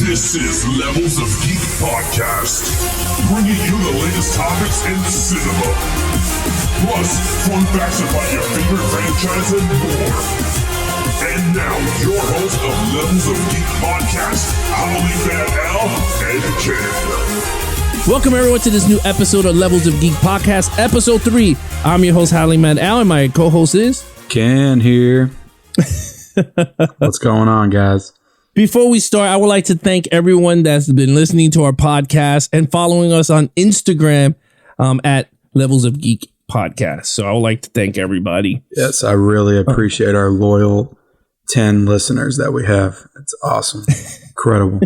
This is Levels of Geek Podcast, bringing you the latest topics in cinema. Plus, fun facts about your favorite franchise and more. And now, your host of Levels of Geek Podcast, Holly Bad Al and Ken. Welcome everyone to this new episode of Levels of Geek Podcast, episode 3. I'm your host, Holly Mad Al, and my co-host is Ken here. What's going on, guys? Before we start, I would like to thank everyone that's been listening to our podcast and following us on Instagram at Levels of Geek Podcast. So I would like to thank everybody. Yes, I really appreciate our loyal 10 listeners that we have. It's awesome. Incredible.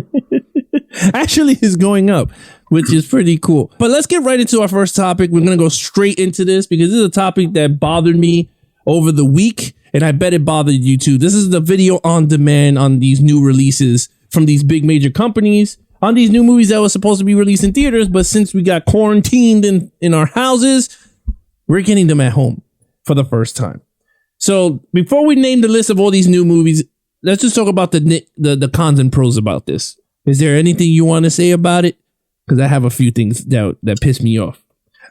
Actually, it's going up, which is pretty cool. But let's get right into our first topic. We're going to go straight into this because this is a topic that bothered me over the week. And I bet it bothered you too. This is the video on demand on these new releases from these big major companies on these new movies that were supposed to be released in theaters. But since we got quarantined in our houses, we're getting them at home for the first time. So before we name the list of all these new movies, let's just talk about the cons and pros about this. Is there anything you want to say about it? Because I have a few things that piss me off.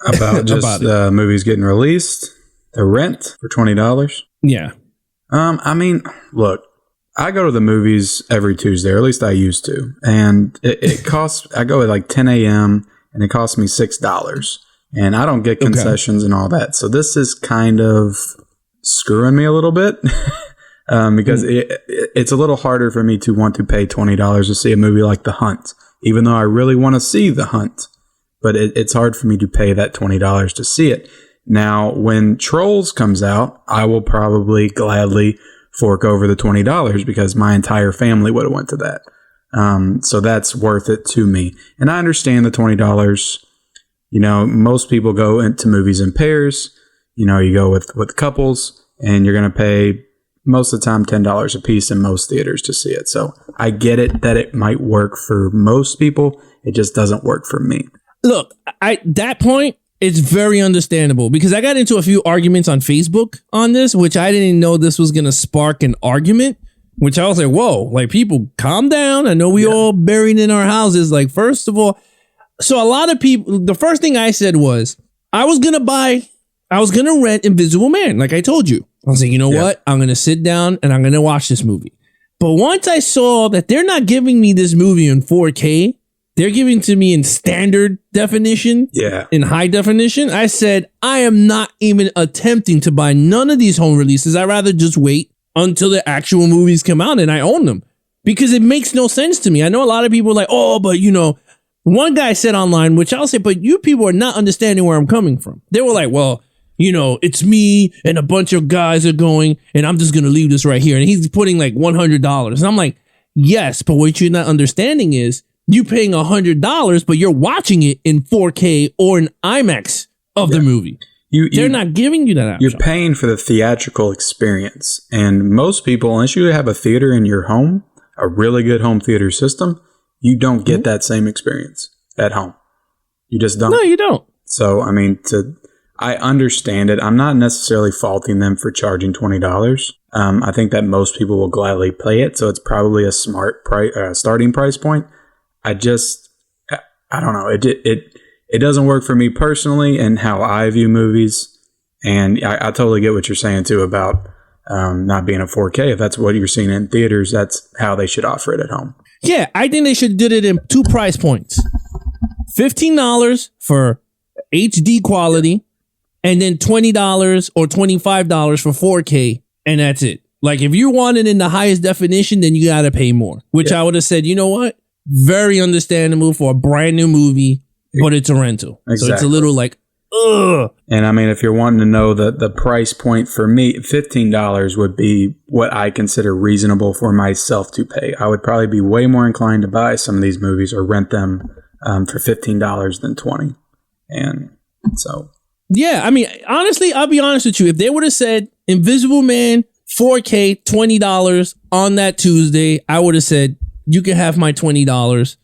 About just movies getting released, the rent for $20. Yeah. I mean, look, I go to the movies every Tuesday, or at least I used to. And it costs, I go at like 10 a.m. and it costs me $6. And I don't get concessions and all that. So this is kind of screwing me a little bit because it's a little harder for me to want to pay $20 to see a movie like The Hunt, even though I really want to see The Hunt. But it's hard for me to pay that $20 to see it. Now, when Trolls comes out, I will probably gladly fork over the $20 because my entire family would have went to that. So that's worth it to me. And I understand the $20. You know, most people go into movies in pairs. You know, you go with couples and you're going to pay most of the time $10 a piece in most theaters to see it. So I get it that it might work for most people. It just doesn't work for me. Look, that point, it's very understandable because I got into a few arguments on Facebook on this, which I didn't know this was going to spark an argument, which I was like, whoa, like people calm down. I know we all buried in our houses. Like, first of all, so a lot of people, the first thing I said was I was going to rent Invisible Man. Like I told you, I was like, you know what? I'm going to sit down and I'm going to watch this movie. But once I saw that they're not giving me this movie in 4K, they're giving to me in standard definition, in high definition. I said, I am not even attempting to buy none of these home releases. I'd rather just wait until the actual movies come out and I own them because it makes no sense to me. I know a lot of people are like, oh, but you know, one guy said online, which I'll say, but you people are not understanding where I'm coming from. They were like, well, you know, it's me and a bunch of guys are going and I'm just going to leave this right here. And he's putting like $100. And I'm like, yes, but what you're not understanding is you paying $100, but you're watching it in 4K or in IMAX of the movie. They're not giving you that option. You're paying for the theatrical experience. And most people, unless you have a theater in your home, a really good home theater system, you don't get that same experience at home. You just don't. No, you don't. So, I mean, I understand it. I'm not necessarily faulting them for charging $20. I think that most people will gladly pay it. So it's probably a smart starting price point. I don't know. It doesn't work for me personally and how I view movies. And I totally get what you're saying too about not being a 4K. If that's what you're seeing in theaters, that's how they should offer it at home. Yeah, I think they should have did it in 2 price points. $15 for HD quality and then $20 or $25 for 4K. And that's it. Like if you want it in the highest definition, then you got to pay more, which I would have said, you know what? Very understandable for a brand new movie, but it's a rental. Exactly. So it's a little like, ugh. And I mean, if you're wanting to know the price point for me, $15 would be what I consider reasonable for myself to pay. I would probably be way more inclined to buy some of these movies or rent them for $15 than $20. And so. Yeah, I mean, honestly, I'll be honest with you. If they would have said Invisible Man, 4K, $20 on that Tuesday, I would have said, you can have my $20.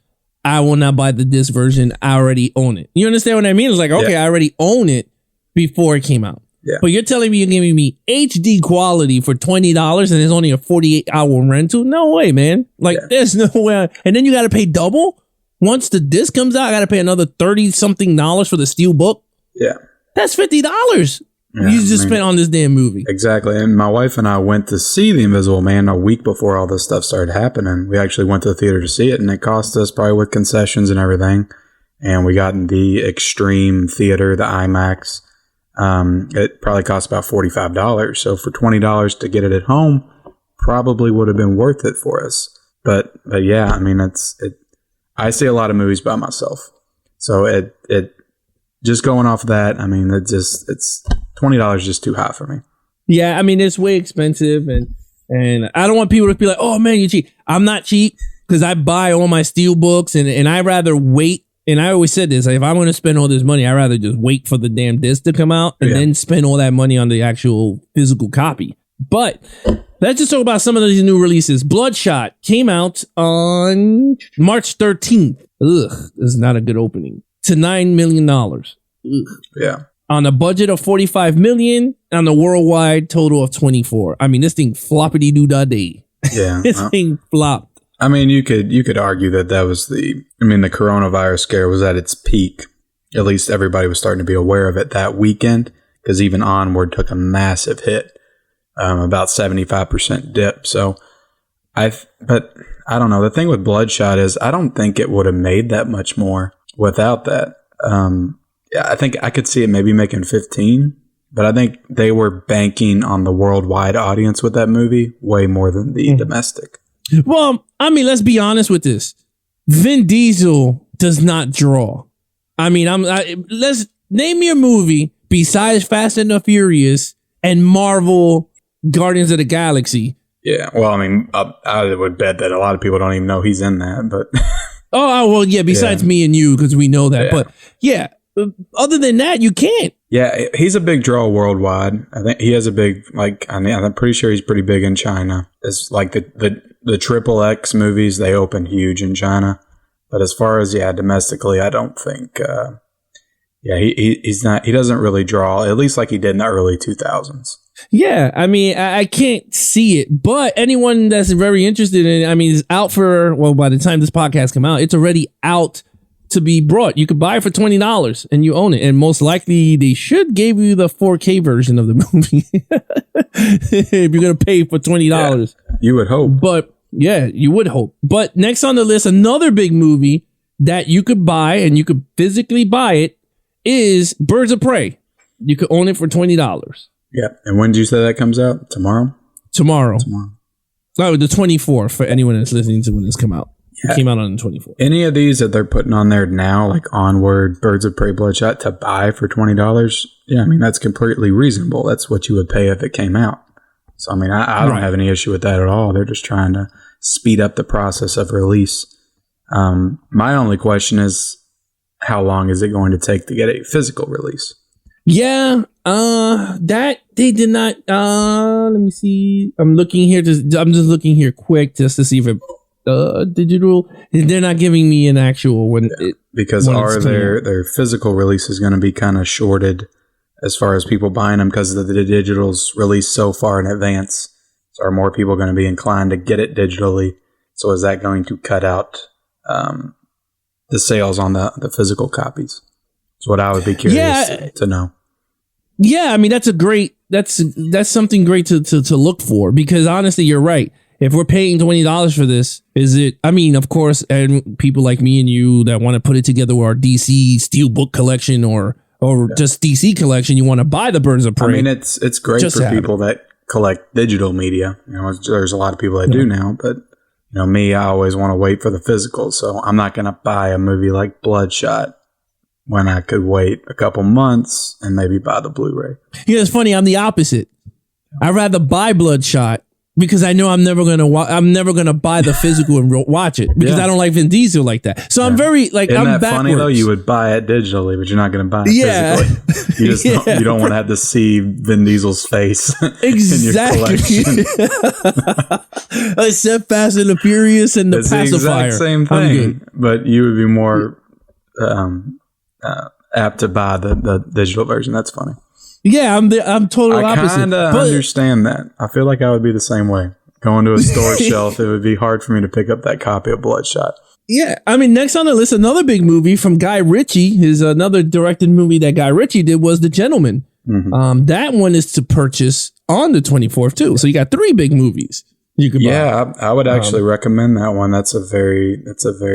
I will not buy the disc version. I already own it. You understand what I mean? It's like, okay, I already own it before it came out. Yeah. But you're telling me you're giving me HD quality for $20 and there's only a 48-hour rental? No way, man. Like, there's no way. And then you got to pay double? Once the disc comes out, I got to pay another $30-something for the steel book? Yeah. That's $50 you just spent on this damn movie. Exactly. And my wife and I went to see The Invisible Man a week before all this stuff started happening. We actually went to the theater to see it, and it cost us, probably with concessions and everything, and we got in the Extreme Theater, the IMAX. It probably cost about $45. So for $20 to get it at home, probably would have been worth it for us. But yeah, I mean, I see a lot of movies by myself. So it just going off that, I mean, it's $20 just too high for me. Yeah, I mean, it's way expensive, and I don't want people to be like, oh man, you're cheap. I'm not cheap because I buy all my steel books, and I rather wait. And I always said this, like, if I want to spend all this money, I'd rather just wait for the damn disc to come out and then spend all that money on the actual physical copy. But let's just talk about some of these new releases. Bloodshot came out on March 13th. Ugh, this is not a good opening. To $9 million. Ugh. Yeah. On a budget of $45 million, on a worldwide total of 24. I mean, this thing floppity-doo-dah-day. Yeah. This thing flopped. I mean, you could argue that was the coronavirus scare was at its peak. At least everybody was starting to be aware of it that weekend, because even Onward took a massive hit, about 75% dip. So but I don't know. The thing with Bloodshot is I don't think it would have made that much more without that. Yeah, I think I could see it maybe making 15, but I think they were banking on the worldwide audience with that movie way more than the domestic. Well, I mean, let's be honest with this. Vin Diesel does not draw. I mean, let's name your movie besides Fast and the Furious and Marvel Guardians of the Galaxy. Yeah, well, I mean, I would bet that a lot of people don't even know he's in that, but... oh, well, yeah, besides me and you, because we know that. Yeah. But, yeah, other than that, you can't. Yeah, he's a big draw worldwide. I think he has a big, I'm pretty sure he's pretty big in China. It's like the Triple X movies, they open huge in China. But as far as, domestically, I don't think, he's not, he doesn't really draw, at least like he did in the early 2000s. Yeah, I mean, I can't see it, but anyone that's very interested in it, I mean, it's out for, well, by the time this podcast come out, it's already out to be brought. You could buy it for $20 and you own it. And most likely they should give you the 4K version of the movie if you're going to pay for $20. Yeah, you would hope. But yeah, you would hope. But next on the list, another big movie that you could buy and you could physically buy it is Birds of Prey. You could own it for $20. Yeah. And when did you say that comes out? Tomorrow. Oh, the 24th for anyone that's listening to when this come out. Yeah. It came out on the 24th. Any of these that they're putting on there now, like Onward, Birds of Prey, Bloodshot, to buy for $20, yeah, I mean, that's completely reasonable. That's what you would pay if it came out. So, I mean, I don't have any issue with that at all. They're just trying to speed up the process of release. My only question is, how long is it going to take to get a physical release? Yeah, that they did not. Let me see. I'm just looking here quick just to see if it digital. They're not giving me an actual one. Yeah, because their physical release is going to be kind of shorted as far as people buying them because the digital's released so far in advance. So are more people going to be inclined to get it digitally? So is that going to cut out the sales on the physical copies? That's what I would be curious to know. Yeah, I mean, that's something great to look for, because honestly, you're right. If we're paying $20 for this, I mean, of course, and people like me and you that want to put it together with our DC Steelbook collection or just DC collection, you want to buy the Birds of Prey. I mean, it's great just for people that collect digital media. You know, there's a lot of people that do now, but you know, me, I always want to wait for the physical. So I'm not going to buy a movie like Bloodshot when I could wait a couple months and maybe buy the Blu-ray. Yeah, it's funny. I'm the opposite. I'd rather buy Bloodshot because I know I'm never gonna buy the physical and watch it because I don't like Vin Diesel like that. So I'm very like, Isn't I'm that backwards. Funny though? You would buy it digitally, but you're not going to buy it physically. You just you don't want to have to see Vin Diesel's face exactly. in your collection. Except Fast and the Furious and the it's pacifier. The exact same thing, but you would be more apt to buy the digital version. That's funny. Yeah, I'm totally I opposite. kind of understand that. I feel like I would be the same way. Going to a store shelf, it would be hard for me to pick up that copy of Bloodshot. Yeah, I mean, next on the list, another big movie from Guy Ritchie. His another directed movie that Guy Ritchie did was The Gentleman. Mm-hmm. That one is to purchase on the 24th too. So you got 3 big movies you could buy. Yeah, I would actually recommend that one. That's a very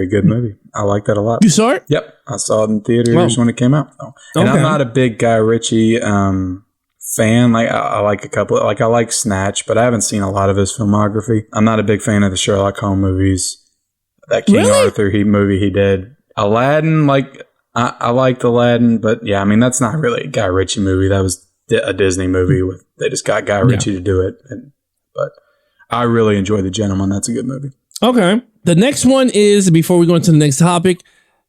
good movie. I like that a lot. You saw it? Yep, I saw it in theaters when it came out. And I'm not a big Guy Ritchie fan. Like I like a couple. Like I like Snatch, but I haven't seen a lot of his filmography. I'm not a big fan of the Sherlock Holmes movies. That King Arthur movie he did. Aladdin, like I liked Aladdin, but yeah, I mean that's not really a Guy Ritchie movie. That was a Disney movie. They just got Guy Ritchie to do it. But I really enjoy The Gentleman. That's a good movie. Okay. The next one is, before we go into the next topic,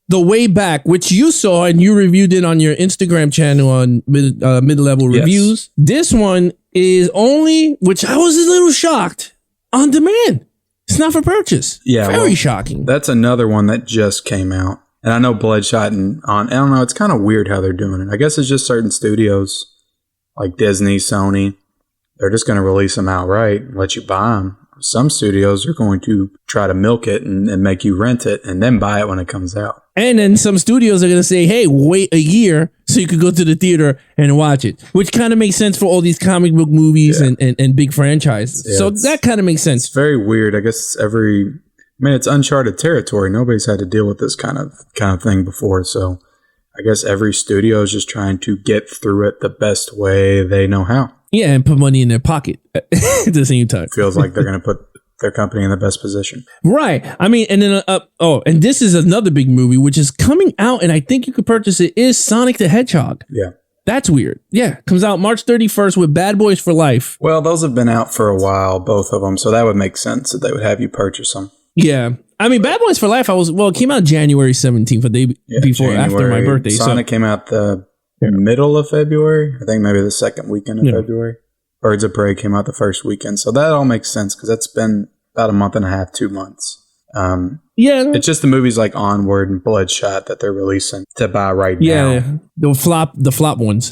The Way Back, which you saw and you reviewed it on your Instagram channel on mid-level reviews. This one is only, which I was a little shocked, on demand. It's not for purchase. Yeah. Very shocking. That's another one that just came out. And I know Bloodshot I don't know, it's kind of weird how they're doing it. I guess it's just certain studios like Disney, Sony, they're just going to release them outright and let you buy them. Some studios are going to try to milk it and make you rent it and then buy it when it comes out. And then some studios are going to say, hey, wait a year so you could go to the theater and watch it, which kind of makes sense for all these comic book movies and big franchises. Yeah, so that kind of makes sense. It's very weird. I guess it's uncharted territory. Nobody's had to deal with this kind of thing before. So I guess every studio is just trying to get through it the best way they know how. Yeah, and put money in their pocket at the same time. Feels like they're going to put their company in the best position. Right. I mean, and then, and this is another big movie, which is coming out, and I think you could purchase it, is Sonic the Hedgehog. Yeah. That's weird. Yeah. Comes out March 31st with Bad Boys for Life. Well, those have been out for a while, both of them, so that would make sense that they would have you purchase them. Yeah. I mean, Bad Boys for Life, it came out January 17th, a day before, after my birthday. Sonic came out the middle of February. I think maybe the second weekend of February. Birds of Prey came out the first weekend. So that all makes sense because that's been about a month and a half, 2 months. It's just the movies like Onward and Bloodshot that they're releasing to buy right now. Yeah, the flop ones.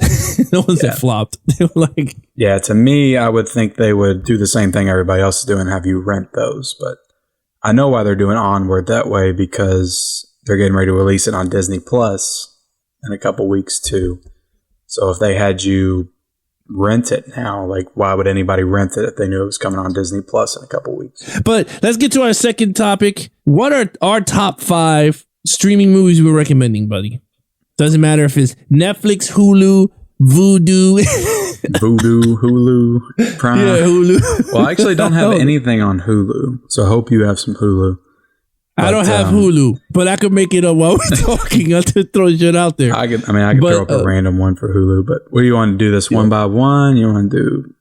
The ones that flopped. They were like... Yeah, to me, I would think they would do the same thing everybody else is doing, have you rent those. But I know why they're doing Onward that way because they're getting ready to release it on Disney Plus in a couple weeks too. So if they had you rent it now, like why would anybody rent it if they knew it was coming on Disney Plus in a couple weeks? But let's get to our second topic. What are our top 5 streaming movies we're recommending, buddy? Doesn't matter if it's Netflix, Hulu, Vudu, Hulu, Prime. Yeah, Hulu. Well, I actually don't have anything on Hulu, so I hope you have some Hulu. I don't have Hulu, but I could make it up while we're talking. I'll just throw shit out there. I could throw up a random one for Hulu, but what do you want to do this one by one? You want to do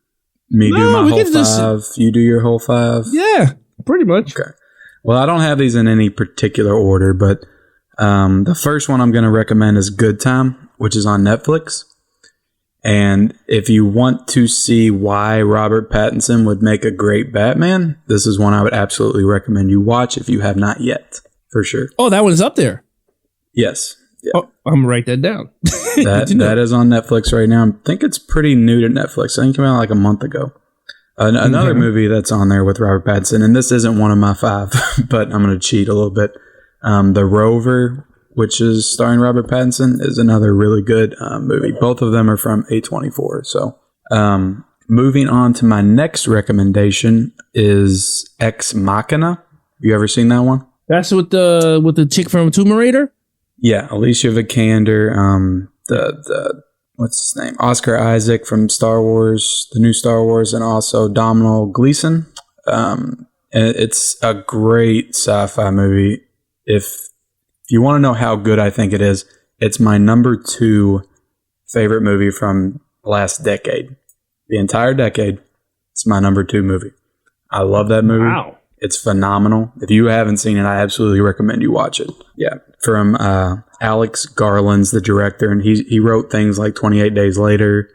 do my whole 5? You do your whole 5? Yeah, pretty much. Okay. Well, I don't have these in any particular order, but the first one I'm going to recommend is Good Time, which is on Netflix. And if you want to see why Robert Pattinson would make a great Batman, this is one I would absolutely recommend you watch if you have not yet, for sure. Oh, that one's up there. Yes. Yeah. Oh, I'm going to write that down. That is on Netflix right now. I think it's pretty new to Netflix. I think it came out like a month ago. Another movie that's on there with Robert Pattinson, and this isn't one of my 5, but I'm going to cheat a little bit. The Rover, which is starring Robert Pattinson, is another really good movie. Both of them are from A24. So moving on to my next recommendation is Ex Machina. You ever seen that one? That's with the chick from Tomb Raider? Yeah, Alicia Vikander, the what's his name? Oscar Isaac from Star Wars, the new Star Wars, and also Domhnall Gleeson. And it's a great sci-fi movie. If you want to know how good I think it is, it's my number 2 favorite movie from last decade. The entire decade, it's my number 2 movie. I love that movie. Wow. It's phenomenal. If you haven't seen it, I absolutely recommend you watch it. Yeah. From Alex Garland's the director, and he wrote things like 28 Days Later.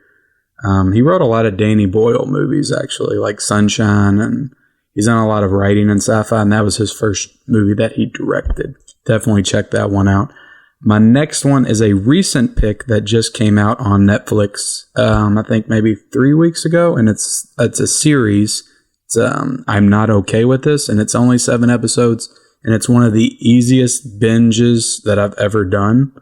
He wrote a lot of Danny Boyle movies, actually, like Sunshine, and he's done a lot of writing in sci-fi, and that was his first movie that he directed. Definitely check that one out. My next one is a recent pick that just came out on Netflix. I think maybe 3 weeks ago, and it's a series. It's I'm Not Okay With This, and it's only 7 episodes, and it's one of the easiest binges that I've ever done.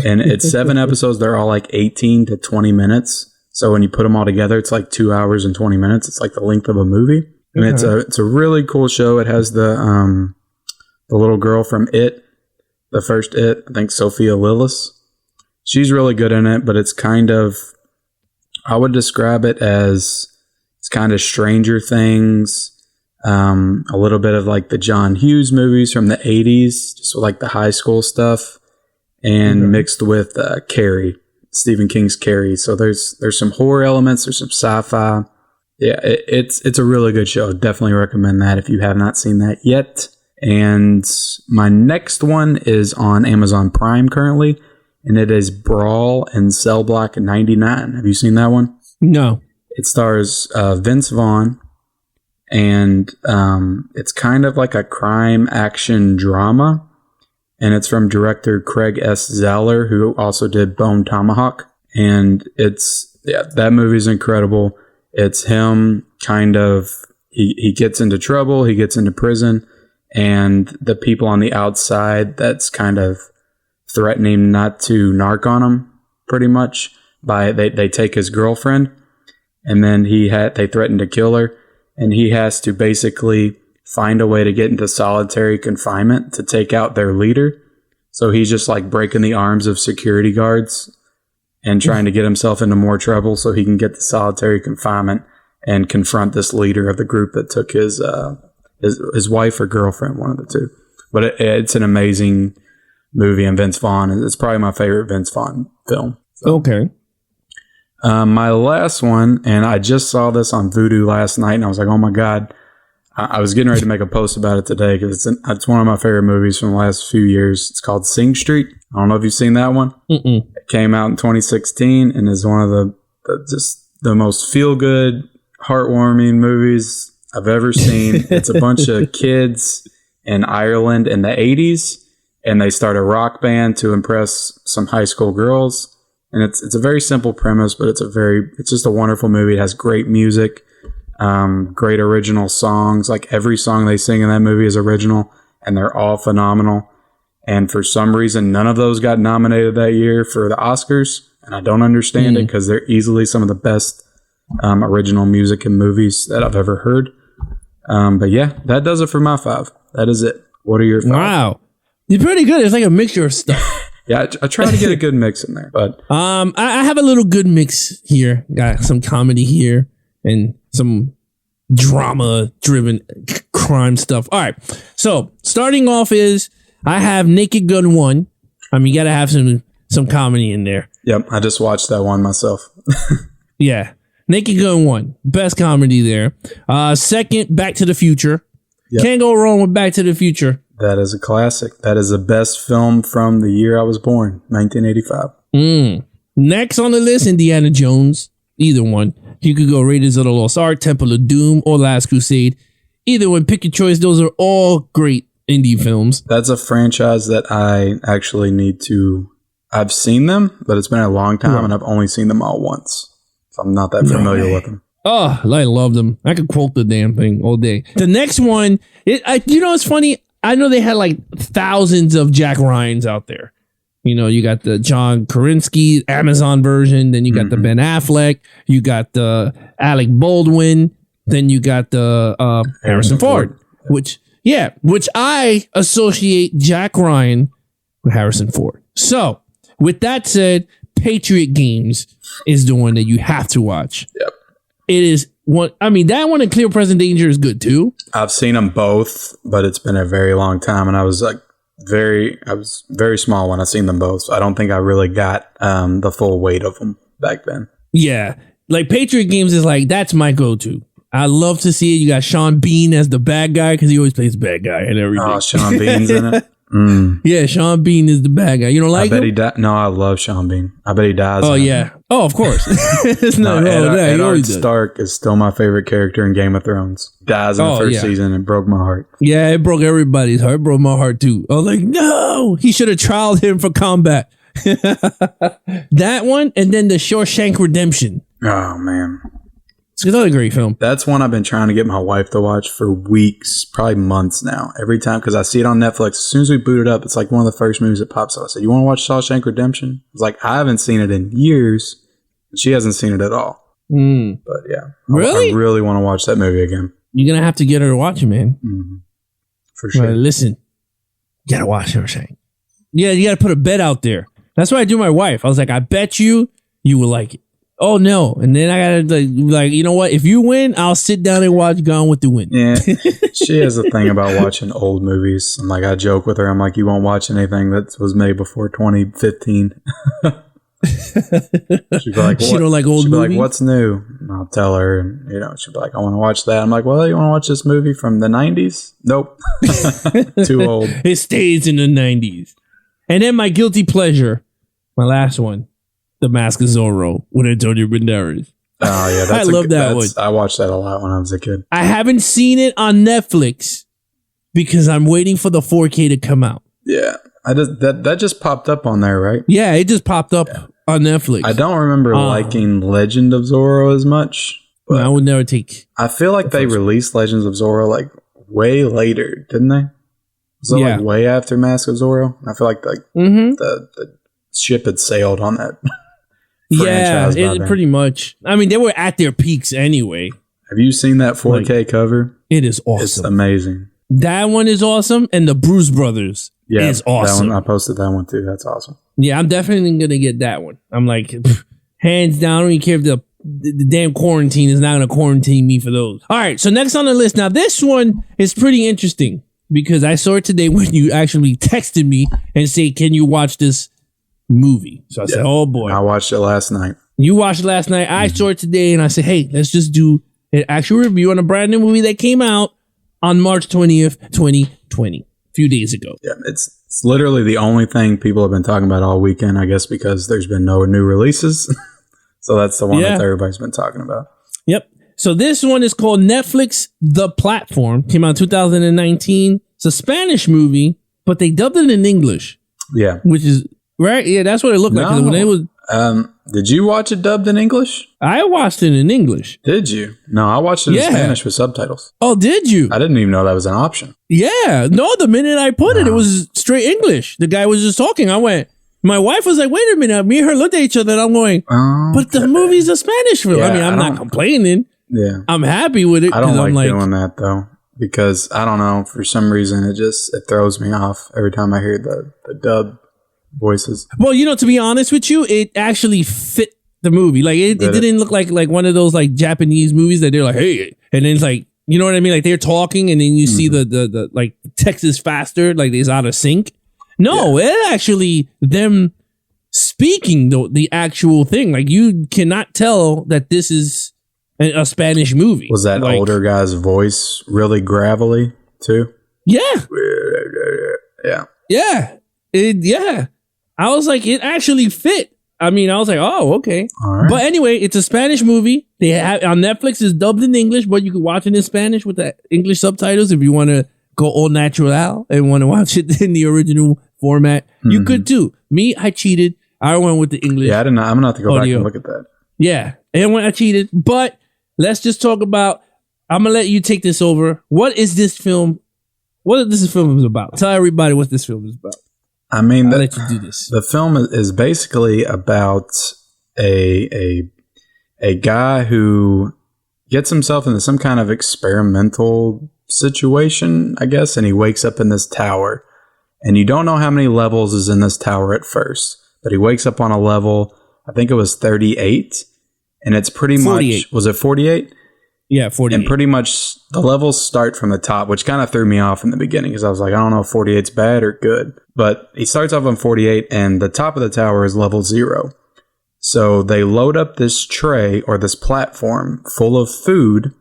And it's 7 episodes. They're all like 18 to 20 minutes. So when you put them all together, it's like 2 hours and 20 minutes. It's like the length of a movie, and it's a really cool show. It has the little girl from It. The first It, I think Sophia Lillis. She's really good in it, but it's kind of, I would describe it as, it's kind of Stranger Things, a little bit of like the John Hughes movies from the 80s, just with like the high school stuff, and mixed with Carrie, Stephen King's Carrie. So there's some horror elements, there's some sci-fi. Yeah, it's a really good show. Definitely recommend that if you have not seen that yet. And my next one is on Amazon Prime currently, and it is Brawl in Cell Block 99. Have you seen that one? No. It stars Vince Vaughn, and it's kind of like a crime action drama, and it's from director Craig S. Zeller, who also did Bone Tomahawk. And that movie's incredible. It's him kind of, he gets into trouble, he gets into prison, and the people on the outside that's kind of threatening not to narc on him, pretty much, by they take his girlfriend, and then they threaten to kill her, and he has to basically find a way to get into solitary confinement to take out their leader. So he's just like breaking the arms of security guards and trying to get himself into more trouble so he can get the solitary confinement and confront this leader of the group that took his wife or girlfriend, one of the two. But it's an amazing movie, and Vince Vaughn, it's probably my favorite Vince Vaughn film. So. Okay. My last one, and I just saw this on Vudu last night, and I was like, oh my God. I was getting ready to make a post about it today because it's one of my favorite movies from the last few years. It's called Sing Street. I don't know if you've seen that one. Mm-mm. It came out in 2016 and is one of the most feel-good, heartwarming movies I've ever seen. It's a bunch of kids in Ireland in the 80s, and they start a rock band to impress some high school girls. And it's a very simple premise, but it's just a wonderful movie. It has great music, great original songs. Like every song they sing in that movie is original, and they're all phenomenal. And for some reason, none of those got nominated that year for the Oscars, and I don't understand it because they're easily some of the best original music in movies that I've ever heard. But yeah, that does it for my 5. That is it. What are your 5? Wow, you're pretty good. It's like a mixture of stuff. Yeah, I try to get a good mix in there. But I have a little good mix here. Got some comedy here and some drama-driven crime stuff. All right, so starting off is I have Naked Gun 1. I mean, you got to have some comedy in there. Yep, I just watched that one myself. Yeah. Naked Gun 1, best comedy there. Second, Back to the Future. Yep. Can't go wrong with Back to the Future. That is a classic. That is the best film from the year I was born, 1985. Next on the list, Indiana Jones. Either one. You could go Raiders of the Lost Ark, Temple of Doom, or Last Crusade. Either one, pick your choice. Those are all great indie films. That's a franchise that I actually need to... I've seen them, but it's been a long time, and I've only seen them all once. So I'm not that familiar with them. Oh, I love them. I could quote the damn thing all day. The next one, it's funny. I know they had like thousands of Jack Ryans out there. You know, you got the John Krasinski Amazon version, then you got the Ben Affleck, you got the Alec Baldwin, then you got the Harrison Ford, which I associate Jack Ryan with Harrison Ford. So, with that said, Patriot Games is the one that you have to watch. Yep. It is one. I mean, that one and Clear Present Danger is good too. I've seen them both, but it's been a very long time, and I was very small when I seen them both. So I don't think I really got the full weight of them back then. Yeah, like Patriot Games is like, that's my go-to. I love to see it. You got Sean Bean as the bad guy because he always plays bad guy and everything. Oh, Sean Bean's in it. Yeah, Sean Bean is the bad guy. You don't like I bet him? he died. No, I love Sean Bean. I bet he dies. Oh, in it. yeah. Oh, of course. It's No, not wrong with that. He Eddard always does. Stark is still my favorite character in Game of Thrones. Dies in the first season and broke my heart. Yeah, it broke everybody's heart. It broke my heart, too. I was like, no, he should have trialed him for combat. That one, and then the Shawshank Redemption. Oh, man. It's another great film. That's one I've been trying to get my wife to watch for weeks, probably months now. Every time, because I see it on Netflix. As soon as we boot it up, it's like one of the first movies that pops up. I said, you want to watch Shawshank Redemption? It's like, I haven't seen it in years. She hasn't seen it at all. But yeah. Really? I really want to watch that movie again. You're going to have to get her to watch it, man. For sure. Well, listen, you got to watch Shawshank. Yeah, you got to put a bet out there. That's what I do with my wife. I was like, I bet you will like it. Oh, no. And then I got to like, you know what? If you win, I'll sit down and watch Gone with the Wind. Yeah. She has a thing about watching old movies. And like, I joke with her. I'm like, you won't watch anything that was made before 2015. She'd be like, she don't like old she'd be movies? like, what's new? And I'll tell her, and she'd be like, I want to watch that. I'm like, well, you want to watch this movie from the 90s? Nope. Too old. It stays in the 90s. And then my guilty pleasure, my last one, The Mask of Zorro with Antonio Banderas. Oh yeah, I love that one. I watched that a lot when I was a kid. I haven't seen it on Netflix because I'm waiting for the 4K to come out. Yeah, that just popped up on there, right? Yeah, it just popped up on Netflix. I don't remember liking Legend of Zorro as much. No, I would never take. I feel like they released Legends of Zorro like way later, didn't they? Was it like way after Mask of Zorro? I feel like the ship had sailed on that. Yeah, pretty much. I mean, they were at their peaks anyway. Have you seen that 4K cover? It is awesome. It's amazing. That one is awesome, and the Bruce Brothers is awesome. That one, I posted that one too. That's awesome. Yeah, I'm definitely gonna get that one. I'm like, hands down. I don't even care if the damn quarantine is not gonna quarantine me for those. All right, so next on the list. Now, this one is pretty interesting because I saw it today when you actually texted me and say, "Can you watch this movie?" So I said, "Oh boy." I watched it last night. You watched it last night. I saw it today and I said, hey, let's just do an actual review on a brand new movie that came out on March 20th, 2020, a few days ago. Yeah, it's literally the only thing people have been talking about all weekend, I guess, because there's been no new releases. So that's the one that everybody's been talking about. Yep. So this one is called Netflix The Platform. Came out in 2019. It's a Spanish movie, but they dubbed it in English. Yeah. Which is... Right? Yeah, that's what it looked like. When it was, did you watch it dubbed in English? I watched it in English. Did you? No, I watched it in Spanish with subtitles. Oh, did you? I didn't even know that was an option. Yeah. No, the minute I put it was straight English. The guy was just talking. I went, my wife was like, wait a minute. Me and her looked at each other and I'm going, but the movie's a Spanish film. Yeah, I mean, I'm not complaining. Yeah. I'm happy with it. I don't like doing that though. Because I don't know, for some reason it throws me off every time I hear the dub voices. Well, to be honest with you, it actually fit the movie. Like it didn't look like one of those like Japanese movies that they're like, hey, and then it's like, you know what I mean? Like they're talking and then you see the like text is faster, like it's out of sync. No, it actually them speaking the actual thing. Like you cannot tell that this is a Spanish movie. Was that older guy's voice really gravelly too? Yeah. Yeah. Yeah. I was like, it actually fit. I mean, I was like, oh, okay. All right. But anyway, it's a Spanish movie. They have on Netflix. It's dubbed in English, but you can watch it in Spanish with the English subtitles if you want to go all natural and want to watch it in the original format. You could too. Me, I cheated. I went with the English. Yeah, I didn't. I'm gonna have to go back and look at that. Yeah, and I cheated. But let's just talk about. I'm gonna let you take this over. What is this film? What this film is about? Tell everybody what this film is about. I mean, I'll let you do this. The film is basically about a guy who gets himself into some kind of experimental situation, I guess, and he wakes up in this tower. And you don't know how many levels is in this tower at first, but he wakes up on a level, I think it was 38, and it's pretty 48. much, was it 48? Yeah, 48. And pretty much the levels start from the top, which kind of threw me off in the beginning because I was like, I don't know if 48's bad or good. But he starts off on 48 and the top of the tower is level 0. So they load up this tray or this platform full of food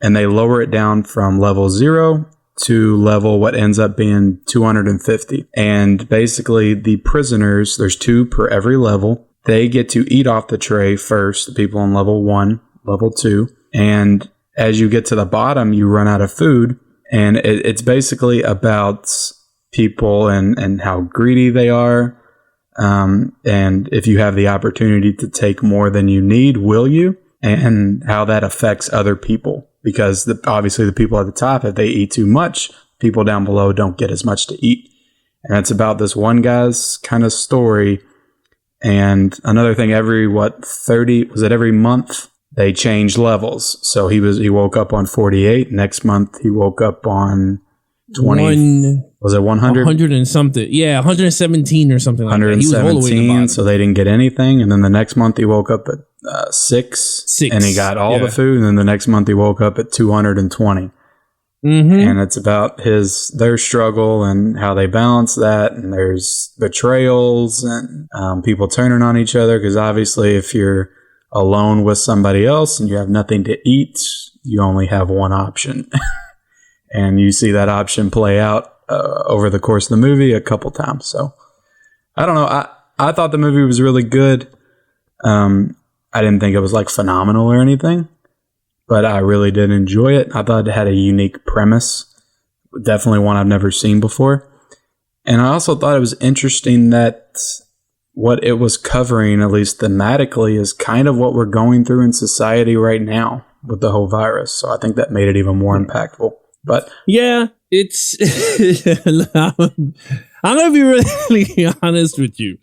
and they lower it down from level 0 to level what ends up being 250. And basically the prisoners, there's 2 per every level. They get to eat off the tray first, the people on level 1, level 2. And as you get to the bottom, you run out of food. And it's basically about people and how greedy they are. And if you have the opportunity to take more than you need, will you? And how that affects other people. Because obviously the people at the top, if they eat too much, people down below don't get as much to eat. And it's about this one guy's kind of story. And another thing, every month they change levels. So he woke up on 48. Next month he woke up on 20. Was it 100? 100 and something. Yeah, 117 or something like that. He was all the way at the bottom. So they didn't get anything. And then the next month he woke up at 6. And he got all the food. And then the next month he woke up at 220. And it's about their struggle and how they balance that. And there's betrayals and people turning on each other. Because obviously if you're alone with somebody else and you have nothing to eat, you only have one option. And you see that option play out over the course of the movie a couple times. So I don't know. I thought the movie was really good. I didn't think it was like phenomenal or anything, but I really did enjoy it. I thought it had a unique premise. Definitely one I've never seen before. And I also thought it was interesting that what it was covering, at least thematically, is kind of what we're going through in society right now with the whole virus. So I think that made it even more impactful. But yeah, it's I'm gonna be really honest with you.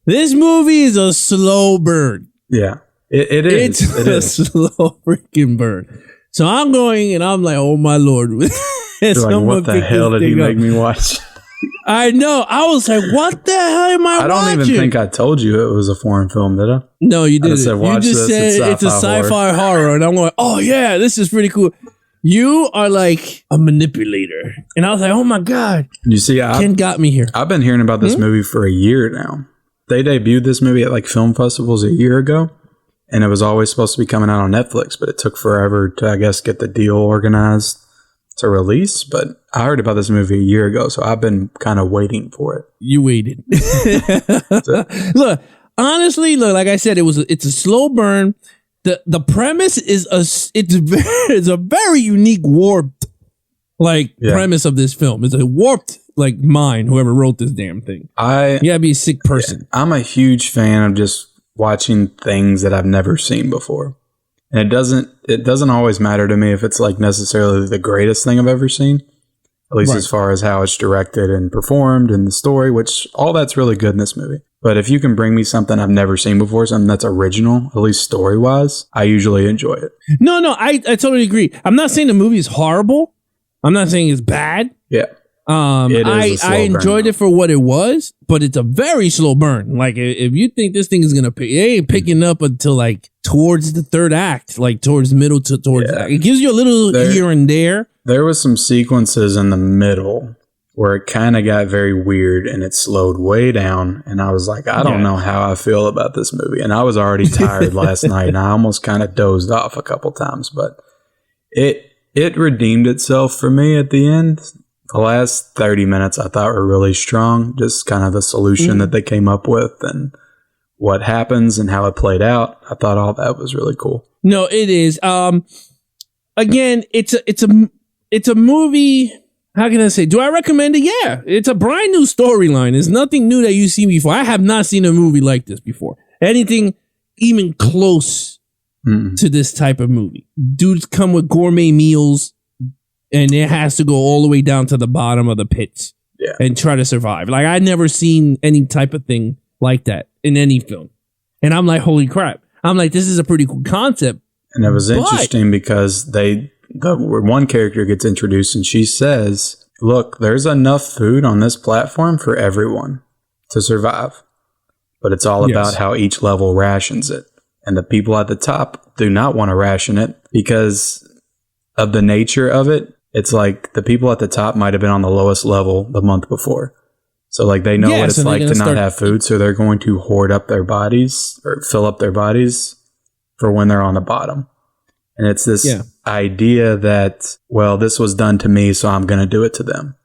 This movie is a slow burn. Yeah, it is. It's a slow freaking burn. So I'm going and I'm like, oh my Lord. Like, what the hell did he make me watch? I know. I was like, what the hell am I watching? I don't even think I told you it was a foreign film, did I? No, you didn't. You just said it's a sci-fi horror. And I'm like, oh yeah, this is pretty cool. You are like a manipulator. And I was like, oh my God. You see, Ken got me here. I've been hearing about this movie for a year now. They debuted this movie at like film festivals a year ago. And it was always supposed to be coming out on Netflix, but it took forever to, I guess, get the deal organized to release. But I heard about this movie a year ago, so I've been kind of waiting for it. You waited. Look, honestly, like I said, it's a slow burn. The premise is it's a very unique warped premise of this film. It's a warped like mind. Whoever wrote this damn thing, you gotta be a sick person. I'm a huge fan of just watching things that I've never seen before, and it doesn't always matter to me if it's like necessarily the greatest thing I've ever seen. At least as far as how it's directed and performed and the story, which all that's really good in this movie. But if you can bring me something I've never seen before, something that's original, at least story-wise, I usually enjoy it. No, I totally agree. I'm not saying the movie is horrible. I'm not saying it's bad. Yeah. I enjoyed it for what it was, but it's a very slow burn. Like if you think this thing is gonna pick, it ain't picking up until like towards the third act, like towards the middle to towards. Yeah. It gives you a little here and there. There was some sequences in the middle where it kind of got very weird and it slowed way down. And I was like, I don't know how I feel about this movie. And I was already tired last night and I almost kind of dozed off a couple times, but it redeemed itself for me at the end. The last 30 minutes I thought were really strong. Just kind of the solution that they came up with and what happens and how it played out. I thought all that was really cool. No, it is. Again, it's a movie. How can I say? Do I recommend it? Yeah. It's a brand new storyline. It's nothing new that you've seen before. I have not seen a movie like this before. Anything even close to this type of movie. Dudes come with gourmet meals and it has to go all the way down to the bottom of the pits and try to survive. Like I'd never seen any type of thing like that in any film. And I'm like, holy crap. I'm like, this is a pretty cool concept. And it was interesting because the one character gets introduced and she says, look, there's enough food on this platform for everyone to survive. But it's all about how each level rations it. And the people at the top do not want to ration it because of the nature of it. It's like the people at the top might have been on the lowest level the month before. So like they know what it's like to not have food. So they're going to hoard up their bodies or fill up their bodies for when they're on the bottom. And it's this idea that, well, this was done to me, so I'm going to do it to them.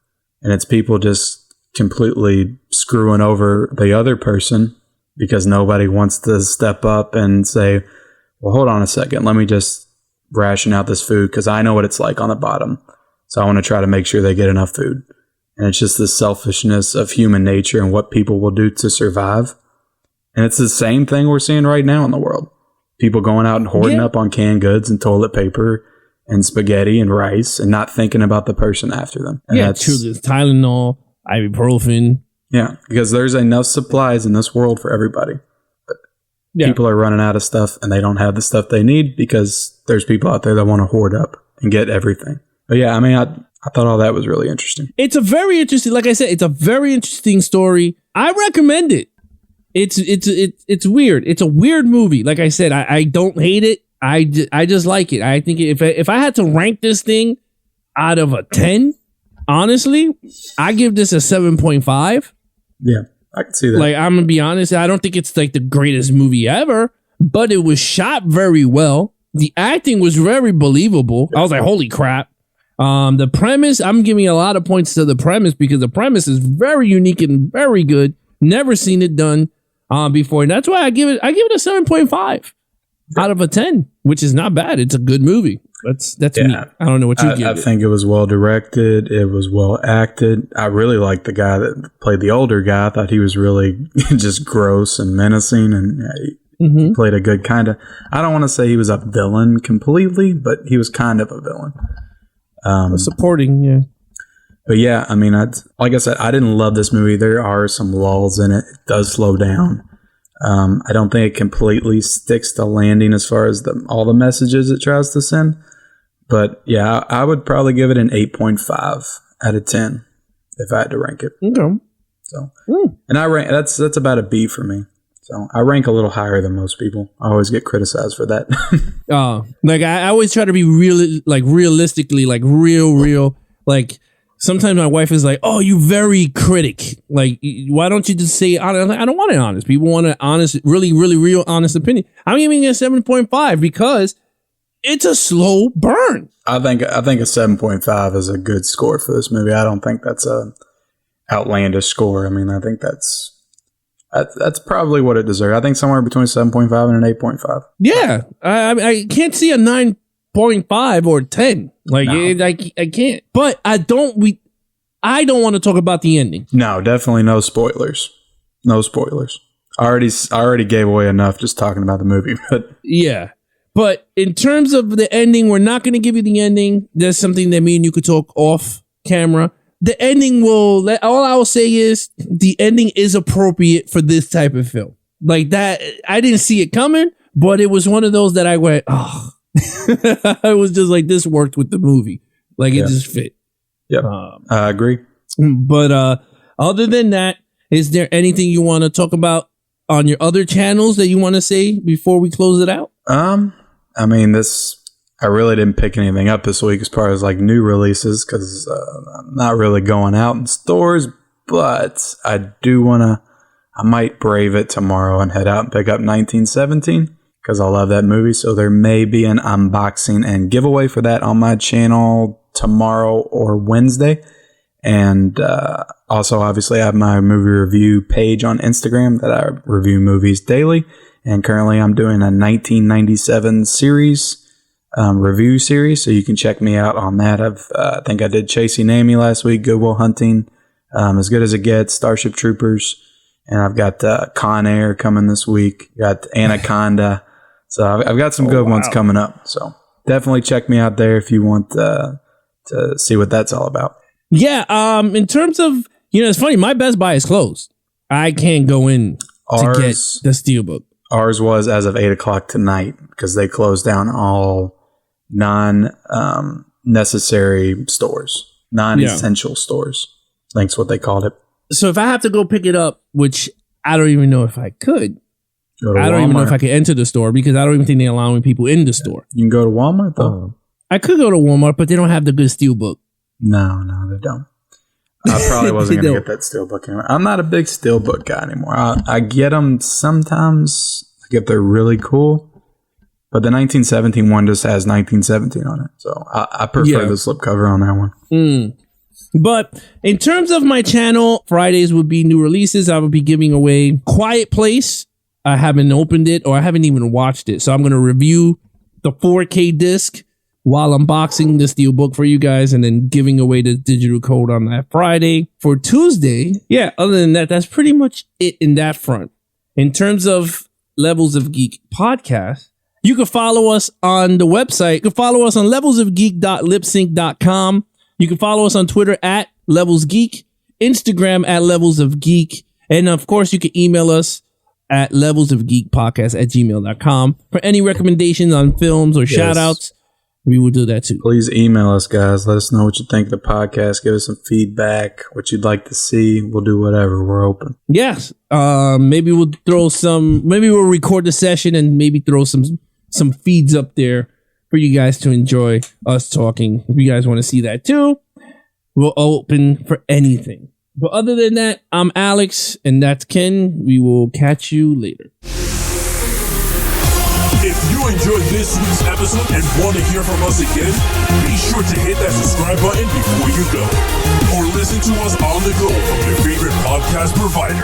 And it's people just completely screwing over the other person because nobody wants to step up and say, well, hold on a second. Let me just ration out this food because I know what it's like on the bottom. So I want to try to make sure they get enough food. And it's just the selfishness of human nature and what people will do to survive. And it's the same thing we're seeing right now in the world. People going out and hoarding up on canned goods and toilet paper and spaghetti and rice and not thinking about the person after them. And that's true. There's Tylenol, ibuprofen. Yeah, because there's enough supplies in this world for everybody. But people are running out of stuff and they don't have the stuff they need because there's people out there that want to hoard up and get everything. But yeah, I mean, I thought all that was really interesting. It's a very interesting, like I said, it's a very interesting story. I recommend it. It's weird. It's a weird movie. Like I said, I don't hate it. I just like it. I think if I had to rank this thing out of a 10, honestly, I give this a 7.5. Yeah, I can see that. Like, I'm gonna be honest, I don't think it's like the greatest movie ever, but it was shot very well. The acting was very believable. I was like, holy crap. The premise, I'm giving a lot of points to the premise because the premise is very unique and very good. Never seen it done before. And that's why I give it a 7.5 out of a 10, which is not bad. It's a good movie. That's me. I don't know what you give I think it was well directed. It was well acted. I really liked the guy that played the older guy. I thought he was really just gross and menacing, and he played a good kind of, I don't want to say he was a villain completely, but he was kind of a villain. Supporting, yeah. But yeah, I mean, like I said, I didn't love this movie. There are some lulls in it. It does slow down. I don't think it completely sticks to landing as far as all the messages it tries to send. But yeah, I would probably give it an 8.5 out of 10 if I had to rank it. Okay. So, and I rank that's about a B for me. So I rank a little higher than most people. I always get criticized for that. Like I always try to be realistically, like real. Like sometimes my wife is like, "Oh, you very critic. Like, why don't you just say honest?" Like, I don't want it honest. People want an honest, really real honest opinion. I'm giving it a 7.5 because it's a slow burn. I think a 7.5 is a good score for this movie. I don't think that's a outlandish score. I mean, I think that's probably what it deserves. I think somewhere between 7.5 and an 8.5. Yeah, I can't see a 9.5 or 10. Like, no. I can't. But I don't want to talk about the ending. No, definitely no spoilers. No spoilers. I already gave away enough just talking about the movie. But yeah. But in terms of the ending, we're not going to give you the ending. That's something that me and you could talk off camera. The ending all I will say is the ending is appropriate for this type of film. Like that, I didn't see it coming, but it was one of those that I went, oh. I was just like, this worked with the movie. Like it just fit. Yeah, I agree. But other than that, is there anything you want to talk about on your other channels that you want to say before we close it out? I mean, I really didn't pick anything up this week as far as like new releases because I'm not really going out in stores, but I might brave it tomorrow and head out and pick up 1917 because I love that movie. So there may be an unboxing and giveaway for that on my channel tomorrow or Wednesday. And also, obviously, I have my movie review page on Instagram that I review movies daily. And currently, I'm doing a 1997 series, review series. So you can check me out on that. I think I did Chasing Amy last week, Good Will Hunting, As Good as It Gets, Starship Troopers. And I've got Con Air coming this week. Got Anaconda. So I've got some good ones coming up. So definitely check me out there if you want to see what that's all about. Yeah. In terms of, it's funny. My Best Buy is closed. I can't go in to get the Steelbook. Ours was as of 8 o'clock tonight because they closed down all non-necessary stores, non-essential stores. I think's what they called it. So if I have to go pick it up, which I don't even know if I could, I don't even know if I could enter the store because I don't even think they're allowing people in the store. You can go to Walmart though. I could go to Walmart, but they don't have the good Steelbook. No, they don't. I probably wasn't going to get that Steelbook anymore. I'm not a big Steelbook guy anymore. I get them sometimes, like if they're really cool, But the 1917 one just has 1917 on it. So I prefer the slipcover on that one. But in terms of my channel, Fridays would be new releases. I would be giving away Quiet Place. I haven't opened it or I haven't even watched it. So I'm going to review the 4K disc while unboxing the steelbook for you guys and then giving away the digital code on that Friday. For Tuesday, other than that, that's pretty much it in that front. In terms of Levels of Geek podcast, you can follow us on the website. You can follow us on levelsofgeek.lipsync.com. You can follow us on Twitter at levelsgeek, Instagram at levelsofgeek, and of course you can email us at levelsofgeekpodcast@gmail.com for any recommendations on films or shout outs. We will do that too. Please email us, guys. Let us know what you think of the podcast. Give us some feedback, what you'd like to see. We'll do whatever. We're open. Yes. Maybe we'll record the session and maybe throw some feeds up there for you guys to enjoy us talking. If you guys want to see that too, we're open for anything. But other than that, I'm Alex and that's Ken. We will catch you later. If you enjoyed this week's episode and want to hear from us again, be sure to hit that subscribe button before you go. Or listen to us on the go from your favorite podcast provider.